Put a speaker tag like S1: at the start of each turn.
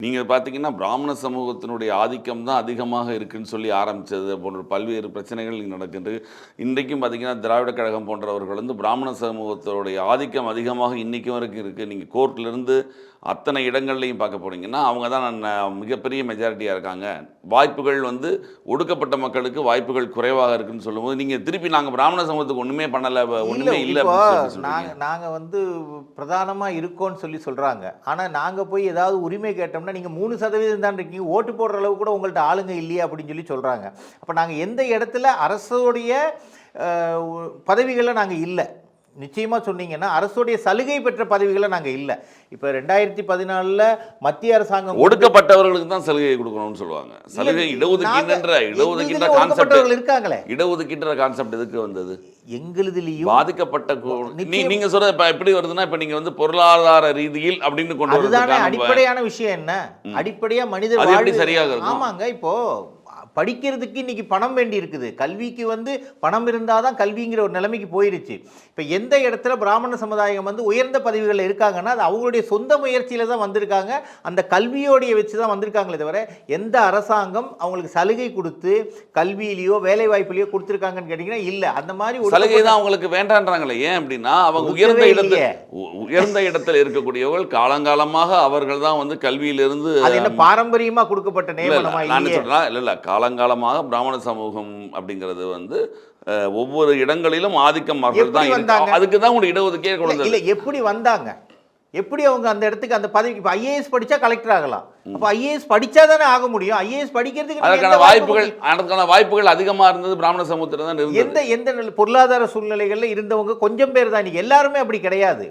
S1: நீங்க பார்த்தீங்கன்னா, பிராமண சமூகத்தினுடைய ஆதிக்கம் தான் அதிகமாக இருக்குன்னு சொல்லி ஆரம்பிச்சது போன்ற பல்வேறு பிரச்சனைகள் இங்க நடக்கின்றது. இன்றைக்கும் பார்த்தீங்கன்னா, திராவிடக் கழகம் போன்றவர்கள் வந்து பிராமண சமூகத்தோடைய ஆதிக்கம் அதிகமாக இன்னைக்கு வரைக்கும் இருக்கு. நீங்க கோர்ட்லேருந்து அத்தனை இடங்கள்லயும் பார்க்க போனீங்கன்னா, அவங்க தான் மிகப்பெரிய மெஜாரிட்டியா இருக்காங்க. வாய்ப்புகள் வந்து ஒடுக்கப்பட்ட மக்களுக்கு வாய்ப்புகள் குறைவாக இருக்குன்னு சொல்லும்போது, நீங்க திருப்பி நாங்க பிராமண சமூகத்துக்கு ஒண்ணுமே பண்ணல, ஒண்ணுமே இல்ல
S2: இப்போ
S1: அப்படின்னு எப்படி சொல்றீங்க?
S2: நாங்க வந்து பிரதானமா இருக்கோம்ன்னு சொல்றாங்க. ஆனா நாங்க போய் ஏதாவது உரிமை கேட்டோம்னா, நீங்க 3% தான் இருக்கீங்க. ஓட்டு போடுற அளவுக்கு கூட உங்கள்ட்ட ஆளுங்க இல்லையே அப்படின்னு சொல்றாங்க. அப்ப நாங்க எந்த இடத்துல அரசுடைய பதவிகள்ல நாங்க இல்ல. நிச்சயமா சொன்னீங்கன்னா, அரசுடைய சலுகை பெற்ற பதவிகள நாங்க இல்ல. இப்ப 2014ல மத்திய அரசாங்கம்
S1: ஒடுக்கப்பட்டவர்களுக்கு தான் சலுகை கொடுக்கணும்னு சொல்லுவாங்க. சலுகை இடஒதுக்கீடுன்ற கான்செப்ட்
S2: இருக்காங்களே.
S1: இடஒதுக்கீடுன்ற கான்செப்ட் எதுக்கு வந்தது?
S2: எங்களுதிலயும்
S1: பாதிக்கப்பட்ட நீங்க சொல்றது இப்ப எப்படி வருதுன்னா, இப்ப நீங்க வந்து பொருளாதார ரீதியில் அப்படின்னு கொண்டு
S2: அதுதானே
S1: வரதுக்கான
S2: அடிப்படையான விஷயம் என்ன? அடிப்படையா மனித
S1: அது எப்படி
S2: வாழ்வு
S1: சரியாக இருக்கும்?
S2: ஆமாங்க. இப்போ படிக்கிறதுக்கு இன்னைக்கு பணம் வேண்டி இருக்குது. கல்விக்கு வந்து பணம் இருந்தால் தான் கல்விங்கிற ஒரு நிலைமைக்கு போயிருச்சு. இப்போ எந்த இடத்துல பிராமண சமுதாயம் வந்து உயர்ந்த பதவிகளில் இருக்காங்கன்னா, அது அவங்களுடைய சொந்த முயற்சியில தான் வந்திருக்காங்க. அந்த கல்வியோடைய வச்சு தான் வந்திருக்காங்களே தவிர, எந்த அரசாங்கம் அவங்களுக்கு சலுகை கொடுத்து கல்வியிலையோ வேலை வாய்ப்புலையோ கொடுத்துருக்காங்கன்னு கேட்டிங்கன்னா இல்லை. அந்த மாதிரி
S1: சலுகை தான் அவங்களுக்கு வேண்டான்றாங்களே. ஏன் அப்படின்னா, அவங்க உயர்ந்த இடத்துல இருக்கக்கூடியவர்கள் காலங்காலமாக அவர்கள் தான் வந்து கல்வியிலிருந்து
S2: அது என்ன பாரம்பரியமா கொடுக்கப்பட்ட நியமனமா?
S1: நான் சொல்றேன் இல்ல காலங்காலமாக பிராமண சமூகம் அப்படிங்கிறது வந்து ஒவ்வொரு இடங்களிலும் ஆதிக்கம் அவர்கள் தான் இருக்கு. அதுக்கு தான் ஒரு இடஒதுக்கீடு கொடுத்தது.
S2: இல்ல எப்படி வந்தாங்க? எப்படி அவங்க அந்த இடத்துக்கு அந்த பதவிக்கு இப்போ ஐஏஎஸ் படிச்சா கலெக்டர் ஆகலாம். அப்போ ஐஏஎஸ் படிச்சா தானே ஆக முடியும். ஐஏஎஸ் படிக்கிறதுக்கு
S1: அதற்கான வாய்ப்புகள் அதிகமா இருந்தது பிராமண சமூகத்துல தான் இருந்தது.
S2: எந்த பொருளாதார சூழ்நிலைகள்ல இருந்தவங்க கொஞ்சம் பேர் தான், எல்லாருமே அப்படி கிடையாது.